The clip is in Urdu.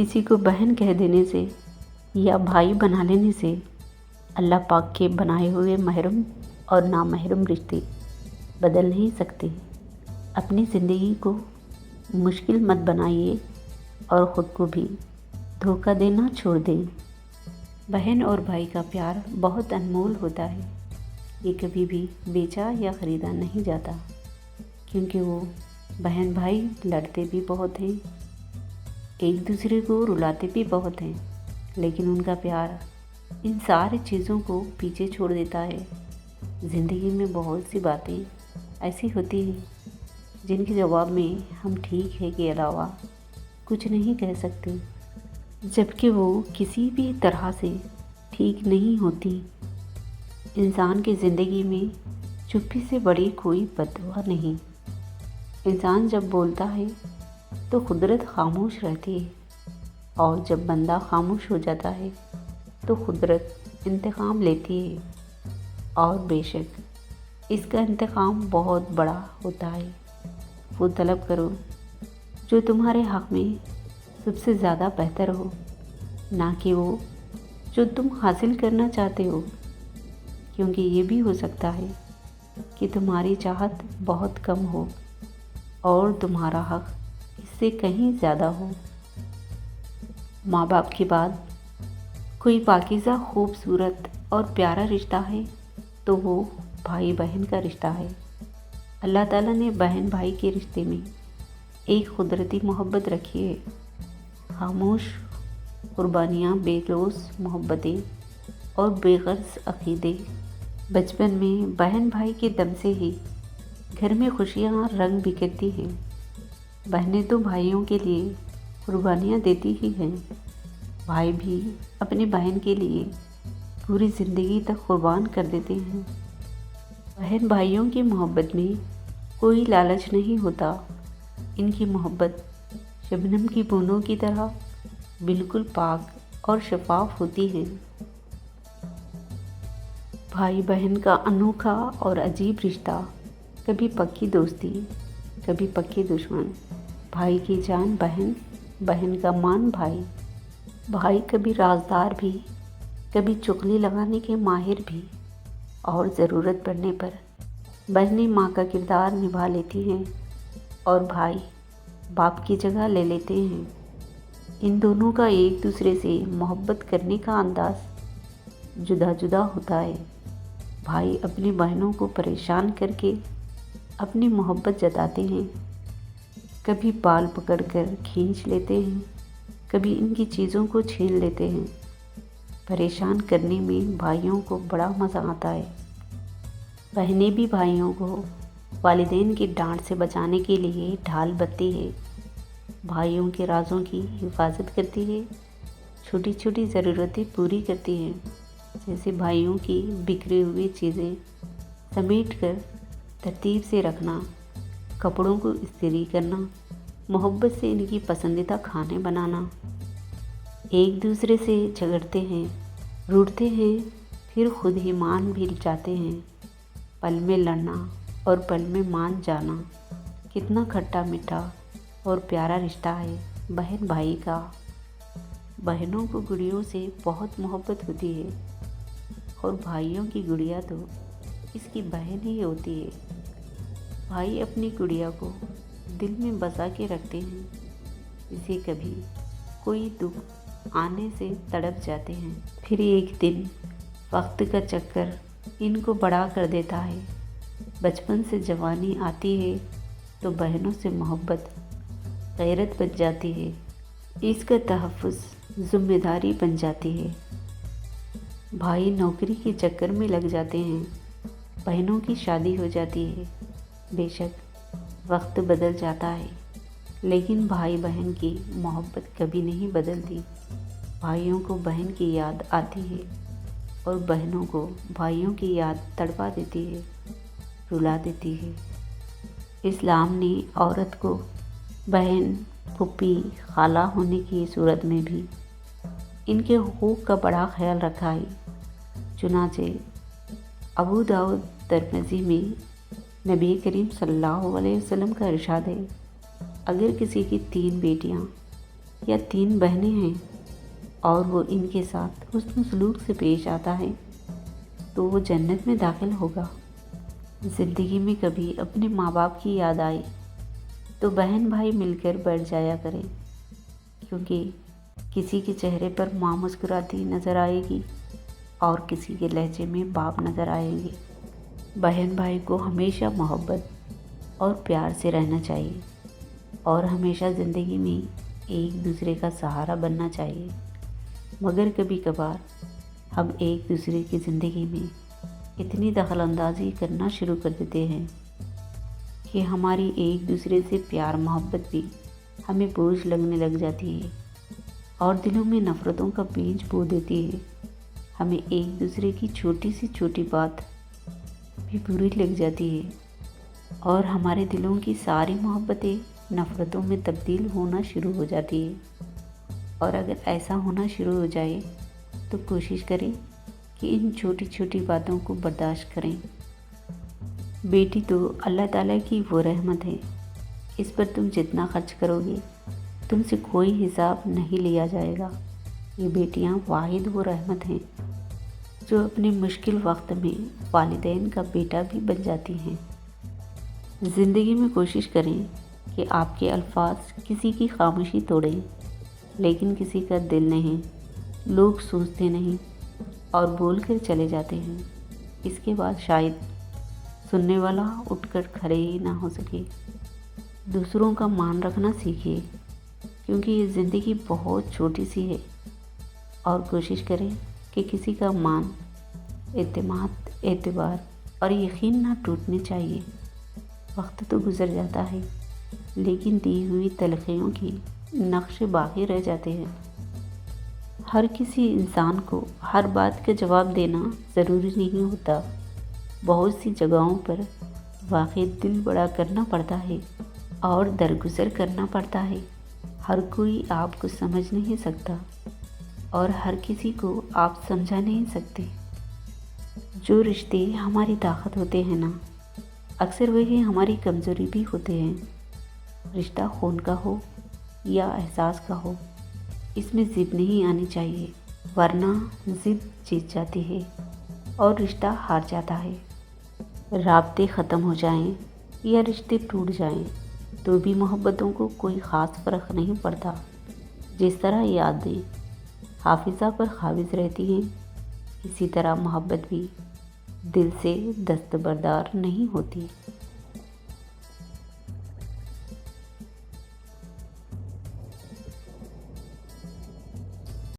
کسی کو بہن کہہ دینے سے یا بھائی بنا لینے سے اللہ پاک کے بنائے ہوئے محرم اور نامحرم رشتے بدل نہیں سکتے۔ اپنی زندگی کو مشکل مت بنائیے اور خود کو بھی دھوکہ دینا چھوڑ دیں۔ بہن اور بھائی کا پیار بہت انمول ہوتا ہے۔ یہ کبھی بھی بیچا یا خریدا نہیں جاتا، کیونکہ وہ بہن بھائی لڑتے بھی بہت ہیں، ایک دوسرے کو رلاتے بھی بہت ہیں، لیکن ان کا پیار ان ساری چیزوں کو پیچھے چھوڑ دیتا ہے۔ زندگی میں بہت سی باتیں ایسی ہوتی ہیں جن کے جواب میں ہم ٹھیک ہے کے علاوہ کچھ نہیں کہہ سکتے، جبکہ وہ کسی بھی طرح سے ٹھیک نہیں ہوتی۔ انسان کی زندگی میں چپی سے بڑی کوئی بددعا نہیں۔ انسان جب بولتا ہے تو قدرت خاموش رہتی ہے، اور جب بندہ خاموش ہو جاتا ہے تو قدرت انتقام لیتی ہے، اور بے شک اس کا انتقام بہت بڑا ہوتا ہے۔ وہ طلب کرو جو تمہارے حق میں سب سے زیادہ بہتر ہو، نہ کہ وہ جو تم حاصل کرنا چاہتے ہو، کیونکہ یہ بھی ہو سکتا ہے کہ تمہاری چاہت بہت کم ہو اور تمہارا حق اس سے کہیں زیادہ ہو۔ ماں باپ کے بعد کوئی پاکیزہ خوبصورت اور پیارا رشتہ ہے تو وہ بھائی بہن کا رشتہ ہے۔ اللہ تعالیٰ نے بہن بھائی کے رشتے میں ایک قدرتی محبت رکھی ہے۔ خاموش قربانیاں، بے لوث محبتیں اور بے غرض عقیدے۔ بچپن میں بہن بھائی کے دم سے ہی گھر میں خوشیاں رنگ بکھیرتی ہیں۔ بہنیں تو بھائیوں کے لیے قربانیاں دیتی ہی ہیں، بھائی بھی اپنی بہن کے لیے پوری زندگی تک قربان کر دیتے ہیں۔ بہن بھائیوں کی محبت میں کوئی لالچ نہیں ہوتا۔ ان کی محبت شبنم کی بوندوں کی طرح بالکل پاک اور شفاف ہوتی ہے۔ بھائی بہن کا انوکھا اور عجیب رشتہ، کبھی پکی دوستی، کبھی پکے دشمن۔ بھائی کی جان بہن، بہن کا مان بھائی۔ بھائی کبھی رازدار بھی، کبھی چغلی لگانے کے ماہر بھی، اور ضرورت پڑنے پر بہنیں ماں کا کردار نبھا لیتی ہیں اور بھائی باپ کی جگہ لے لیتے ہیں۔ ان دونوں کا ایک دوسرے سے محبت کرنے کا انداز جدا جدا ہوتا ہے۔ بھائی اپنی بہنوں کو پریشان کر کے اپنی محبت جتاتے ہیں، کبھی بال پکڑ کر کھینچ لیتے ہیں، کبھی ان کی چیزوں کو چھین لیتے ہیں۔ پریشان کرنے میں بھائیوں کو بڑا مزہ آتا ہے۔ بہنیں بھی بھائیوں کو والدین کی ڈانٹ سے بچانے کے لیے ڈھال بنتی ہے، بھائیوں کے رازوں کی حفاظت کرتی ہے، چھوٹی چھوٹی ضرورتیں پوری کرتی ہیں، جیسے بھائیوں کی بکھری ہوئی چیزیں سمیٹ کر ترتیب سے رکھنا، کپڑوں کو استری کرنا، محبت سے ان کی پسندیدہ کھانے بنانا۔ ایک دوسرے سے جھگڑتے ہیں، روٹھتے ہیں، پھر خود ہی مان بھی جاتے ہیں۔ پل میں لڑنا اور پل میں مان جانا، کتنا کھٹا میٹھا اور پیارا رشتہ ہے بہن بھائی کا۔ بہنوں کو گڑیوں سے بہت محبت ہوتی ہے، اور بھائیوں کی گڑیا تو اس کی بہن ہی ہوتی ہے۔ بھائی اپنی گڑیا کو دل میں بسا کے رکھتے ہیں، اسے کبھی کوئی دکھ آنے سے تڑپ جاتے ہیں، پھر ایک دن وقت کا چکر ان کو بڑا کر دیتا ہے۔ بچپن سے جوانی آتی ہے تو بہنوں سے محبت غیرت بن جاتی ہے، اس کا تحفظ ذمہ داری بن جاتی ہے۔ بھائی نوکری کے چکر میں لگ جاتے ہیں، بہنوں کی شادی ہو جاتی ہے۔ بے شک وقت بدل جاتا ہے، لیکن بھائی بہن کی محبت کبھی نہیں بدلتی۔ بھائیوں کو بہن کی یاد آتی ہے اور بہنوں کو بھائیوں کی یاد تڑپا دیتی ہے، رلا دیتی ہے۔ اسلام نے عورت کو بہن، پھوپھی، خالہ ہونے کی صورت میں بھی ان کے حقوق کا بڑا خیال رکھا ہے۔ چنانچہ ابو داؤد ترمذی میں نبی کریم صلی اللہ علیہ وسلم کا ارشاد ہے، اگر کسی کی 3 بیٹیاں یا 3 بہنیں ہیں اور وہ ان کے ساتھ حسن سلوک سے پیش آتا ہے تو وہ جنت میں داخل ہوگا۔ زندگی میں کبھی اپنے ماں باپ کی یاد آئی تو بہن بھائی مل کر بیٹھ جایا کریں، کیونکہ کسی کے چہرے پر ماں مسکراتی نظر آئے گی اور کسی کے لہجے میں باپ نظر آئیں گے۔ بہن بھائی کو ہمیشہ محبت اور پیار سے رہنا چاہیے اور ہمیشہ زندگی میں ایک دوسرے کا سہارا بننا چاہیے، مگر کبھی کبھار ہم ایک دوسرے کی زندگی میں اتنی دخل اندازی کرنا شروع کر دیتے ہیں کہ ہماری ایک دوسرے سے پیار محبت بھی ہمیں بوجھ لگنے لگ جاتی ہے اور دلوں میں نفرتوں کا بیج بو دیتی ہے۔ ہمیں ایک دوسرے کی چھوٹی سی چھوٹی بات بھی بری لگ جاتی ہے اور ہمارے دلوں کی ساری محبتیں نفرتوں میں تبدیل ہونا شروع ہو جاتی ہے۔ اور اگر ایسا ہونا شروع ہو جائے تو کوشش کریں کہ ان چھوٹی چھوٹی باتوں کو برداشت کریں۔ بیٹی تو اللہ تعالیٰ کی وہ رحمت ہے، اس پر تم جتنا خرچ کرو گے تم سے کوئی حساب نہیں لیا جائے گا۔ یہ بیٹیاں واحد وہ رحمت ہیں جو اپنے مشکل وقت میں والدین کا بیٹا بھی بن جاتی ہیں۔ زندگی میں کوشش کریں کہ آپ کے الفاظ کسی کی خاموشی توڑیں، لیکن کسی کا دل نہیں۔ لوگ سوچتے نہیں اور بول کر چلے جاتے ہیں، اس کے بعد شاید سننے والا اٹھ کر کھڑے ہی نہ ہو سکے۔ دوسروں کا مان رکھنا سیکھیے، کیونکہ یہ زندگی بہت چھوٹی سی ہے، اور کوشش کریں کہ کسی کا مان، اعتماد، اعتبار اور یقین نہ ٹوٹنے چاہیے۔ وقت تو گزر جاتا ہے لیکن دی ہوئی تلخیوں کی نقش باقی رہ جاتے ہیں۔ ہر کسی انسان کو ہر بات کا جواب دینا ضروری نہیں ہوتا۔ بہت سی جگہوں پر واقعی دل بڑا کرنا پڑتا ہے اور درگزر کرنا پڑتا ہے۔ ہر کوئی آپ کو سمجھ نہیں سکتا اور ہر کسی کو آپ سمجھا نہیں سکتے۔ جو رشتے ہماری طاقت ہوتے ہیں نا، اکثر وہی ہماری کمزوری بھی ہوتے ہیں۔ رشتہ خون کا ہو یا احساس کا ہو، اس میں ضد نہیں آنی چاہیے، ورنہ ضد جیت جاتی ہے اور رشتہ ہار جاتا ہے۔ رابطے ختم ہو جائیں یا رشتے ٹوٹ جائیں تو بھی محبتوں کو کوئی خاص فرق نہیں پڑتا۔ جس طرح یادیں حافظہ پر قابض رہتی ہیں، اسی طرح محبت بھی دل سے دستبردار نہیں ہوتی۔